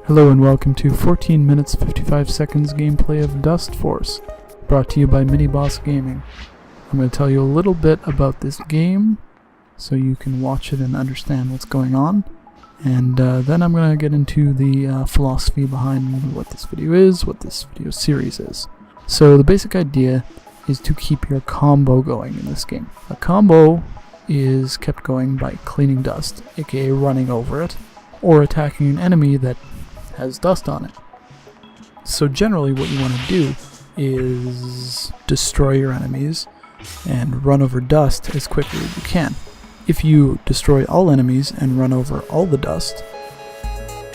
Hello and welcome to 14 minutes 55 seconds gameplay of Dustforce, brought to you by MiniBoss Gaming. I'm going to tell you a little bit about this game so you can watch it and understand what's going on, and then I'm going to get into the philosophy behind what this video is, what this video series is. So the basic idea is to keep your combo going in this game. A combo is kept going by cleaning dust, aka running over it, or attacking an enemy that has dust on it. So generally what you want to do is destroy your enemies and run over dust as quickly as you can. If you destroy all enemies and run over all the dust,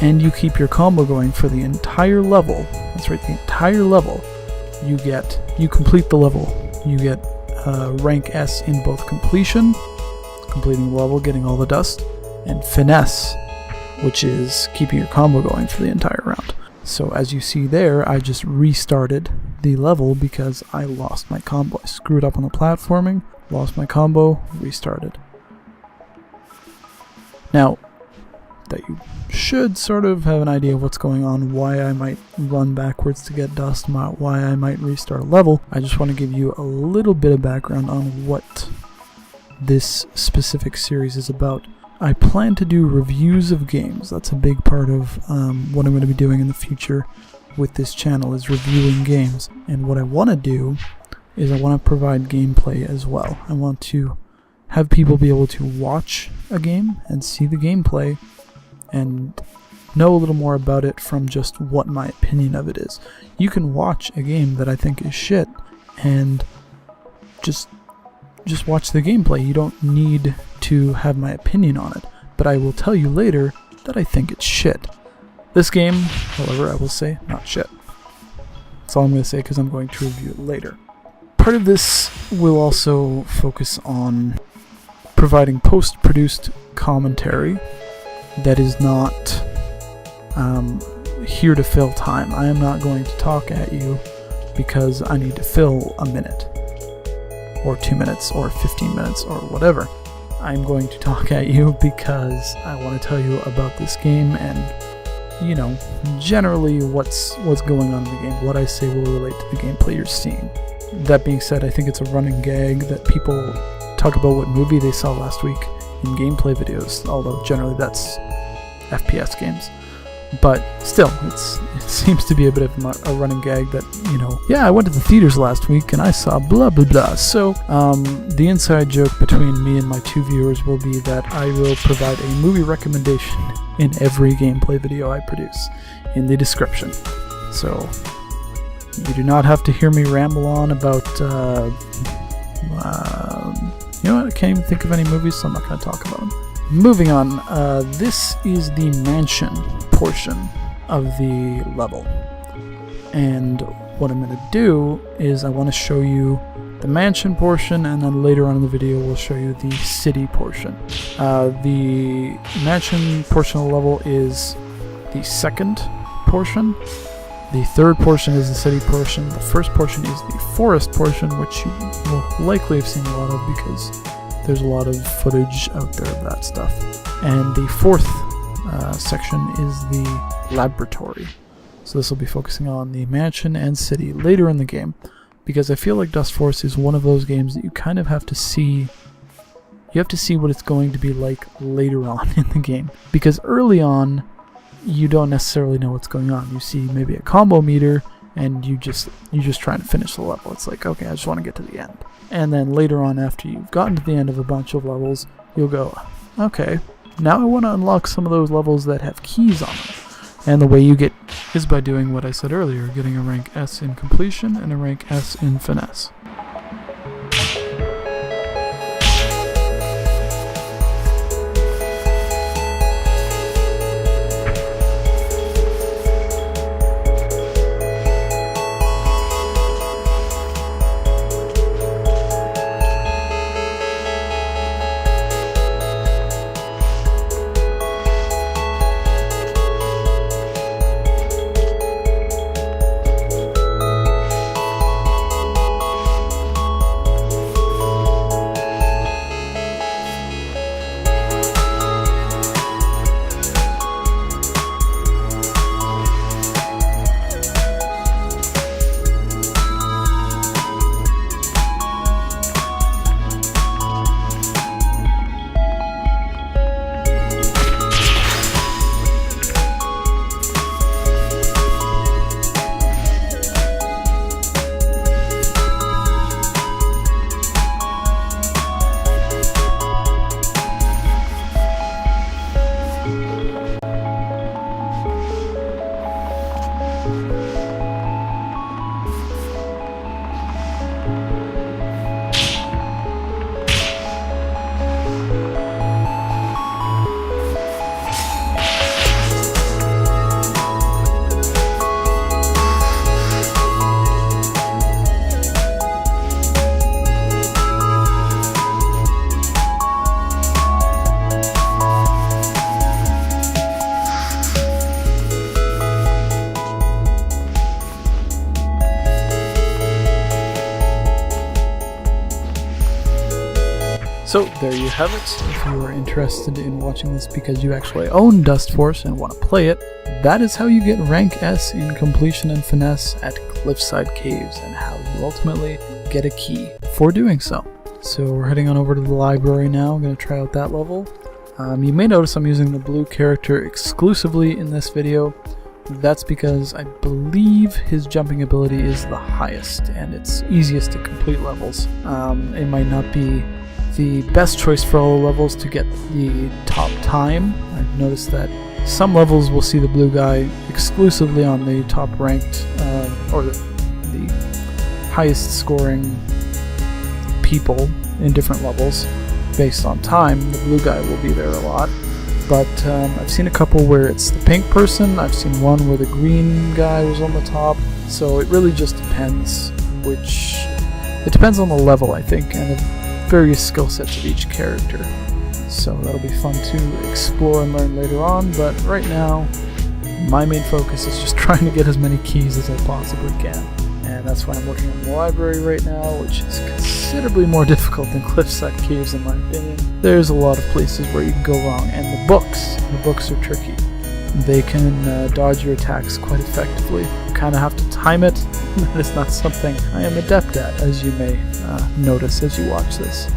and you keep your combo going for the entire level, that's right, the entire level, you complete the level. You get rank S in both completing the level, getting all the dust, and finesse, which is keeping your combo going for the entire round. So as you see there, I just restarted the level because I lost my combo. I screwed up on the platforming, lost my combo, restarted. Now, that you should sort of have an idea of what's going on, why I might run backwards to get dust, why I might restart a level, I just want to give you a little bit of background on what this specific series is about. I plan to do reviews of games. That's a big part of what I'm going to be doing in the future with this channel, is reviewing games. And what I want to do is I want to provide gameplay as well. I want to have people be able to watch a game and see the gameplay and know a little more about it from just what my opinion of it is. You can watch a game that I think is shit and just watch the gameplay. You don't need to have my opinion on it, but I will tell you later that I think it's shit. This game, however, I will say, not shit. That's all I'm going to say because I'm going to review it later. Part of this will also focus on providing post-produced commentary that is not here to fill time. I am not going to talk at you because I need to fill a minute, or 2 minutes, or 15 minutes, or whatever. I'm going to talk at you because I want to tell you about this game and, you know, generally what's going on in the game. What I say will relate to the gameplay you're seeing. That being said, I think it's a running gag that people talk about what movie they saw last week in gameplay videos, although generally that's FPS games. But still, it seems to be a bit of a running gag that, you know, yeah, I went to the theaters last week and I saw blah blah blah. So, the inside joke between me and my two viewers will be that I will provide a movie recommendation in every gameplay video I produce in the description. So, you do not have to hear me ramble on about, you know what, I can't even think of any movies, so I'm not going to talk about them. Moving on, this is the mansion portion of the level, and what I'm going to do is I want to show you the mansion portion, and then later on in the video we'll show you the city portion. The mansion portion of the level is the second portion, the third portion is the city portion, the first portion is the forest portion, which you will likely have seen a lot of because there's a lot of footage out there of that stuff. And the fourth section is the laboratory. So this will be focusing on the mansion and city later in the game, because I feel like Dustforce is one of those games that you kind of have to see. You have to see what it's going to be like later on in the game, because early on you don't necessarily know what's going on. You see maybe a combo meter and you're just trying to finish the level. It's like, okay, I just want to get to the end. And then later on, after you've gotten to the end of a bunch of levels, you'll go, okay, now I want to unlock some of those levels that have keys on them. And the way you get is by doing what I said earlier, getting a rank S in completion and a rank S in finesse. So there you have it. If you are interested in watching this because you actually own Dustforce and want to play it, that is how you get rank S in completion and finesse at Cliffside Caves, and how you ultimately get a key for doing so. So we're heading on over to the library now. I'm going to try out that level. You may notice I'm using the blue character exclusively in this video. That's because I believe his jumping ability is the highest and it's easiest to complete levels. It might not be the best choice for all the levels to get the top time. I've noticed that some levels will see the blue guy exclusively on the top ranked or the highest scoring people in different levels based on time. The blue guy will be there a lot. But I've seen a couple where it's the pink person. I've seen one where the green guy was on the top. So it really just depends it depends on the level, I think, and the various skill sets of each character. So that'll be fun to explore and learn later on, but right now my main focus is just trying to get as many keys as I possibly can. And that's why I'm working on the library right now, which is considerably more difficult than Cliffside Caves in my opinion. There's a lot of places where you can go wrong, and the books are tricky. They can dodge your attacks quite effectively. You kind of have to time it. That is not something I am adept at, as you may notice as you watch this.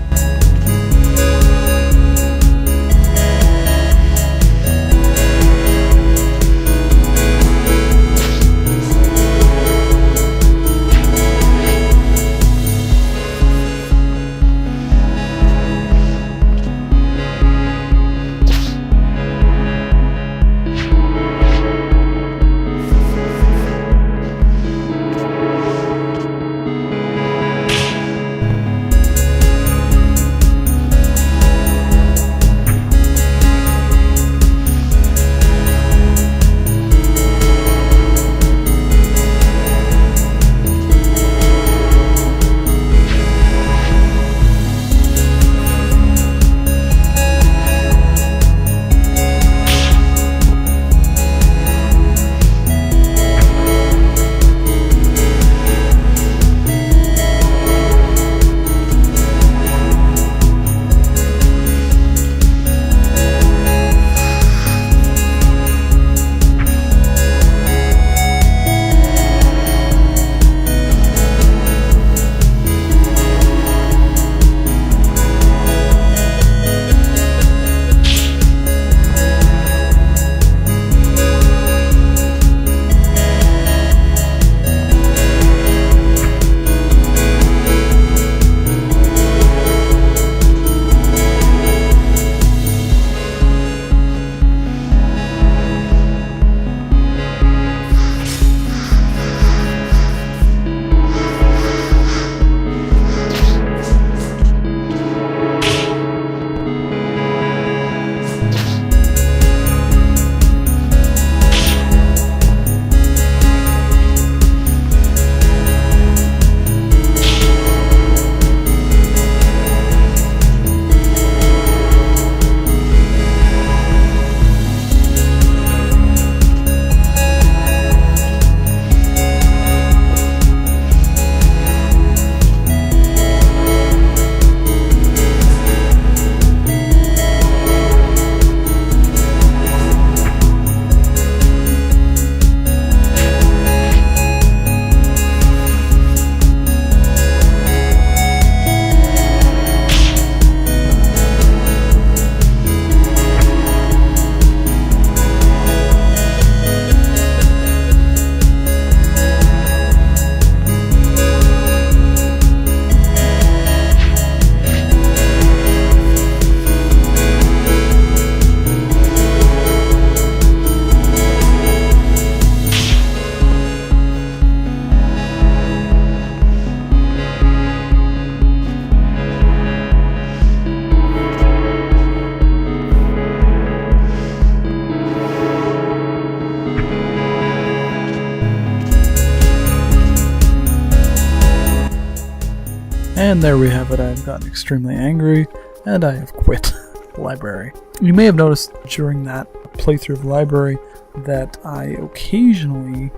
And there we have it. I've gotten extremely angry, and I have quit the library. You may have noticed during that playthrough of the library that I occasionally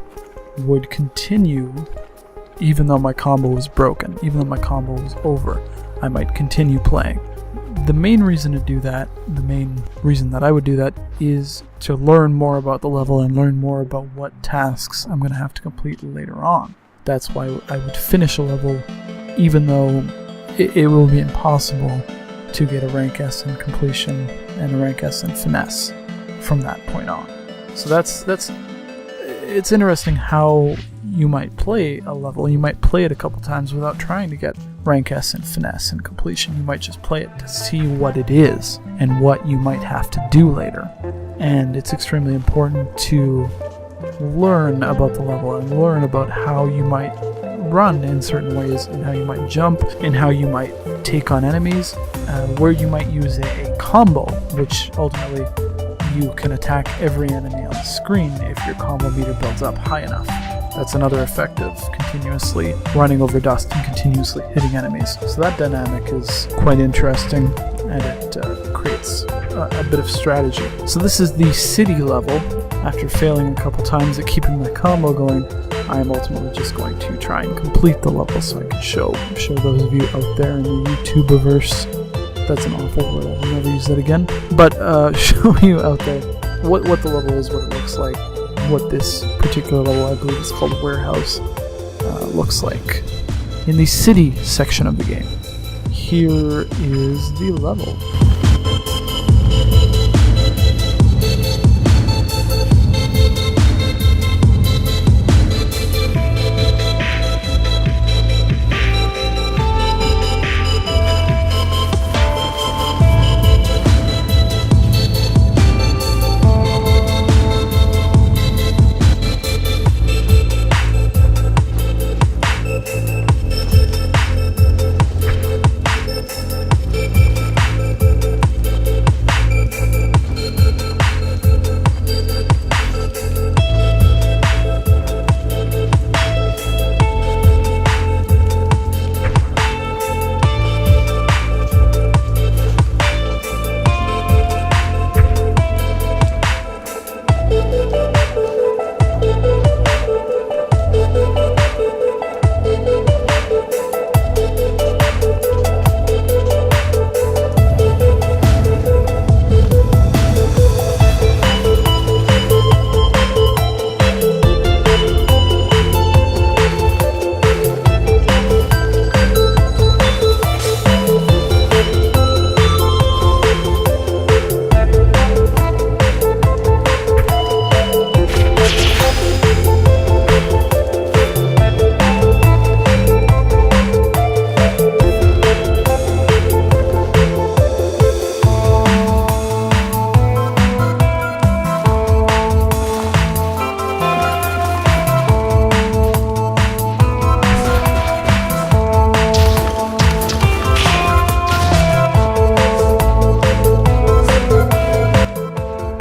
would continue even though my combo was broken, even though my combo was over. I might continue playing. the main reason to do that, the main reason that I would do that, is to learn more about the level and learn more about what tasks I'm going to have to complete later on. That's why I would finish a level, even though it will be impossible to get a rank S in completion and a rank S in finesse from that point on. So it's interesting how you might play a level. You might play it a couple times without trying to get rank S in finesse and completion. You might just play it to see what it is and what you might have to do later. And it's extremely important to learn about the level and learn about how you might run in certain ways, and how you might jump, and how you might take on enemies, where you might use a combo, which ultimately you can attack every enemy on the screen if your combo meter builds up high enough. That's another effect of continuously running over dust and continuously hitting enemies. So that dynamic is quite interesting, and it creates a bit of strategy. So this is the city level. After failing a couple times at keeping my combo going, I am ultimately just going to try and complete the level so I can show those of you out there in the YouTubeverse. That's an awful word, I'll never use that again. But show you out there what the level is, what it looks like, what this particular level, I believe it's called Warehouse, looks like in the city section of the game. Here is the level.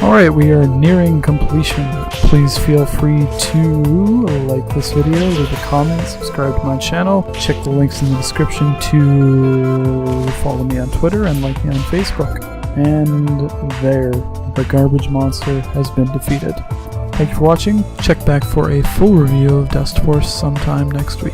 Alright, we are nearing completion. Please feel free to like this video, leave a comment, subscribe to my channel, check the links in the description to follow me on Twitter and like me on Facebook. And there, the garbage monster has been defeated. Thank you for watching. Check back for a full review of Dustforce sometime next week.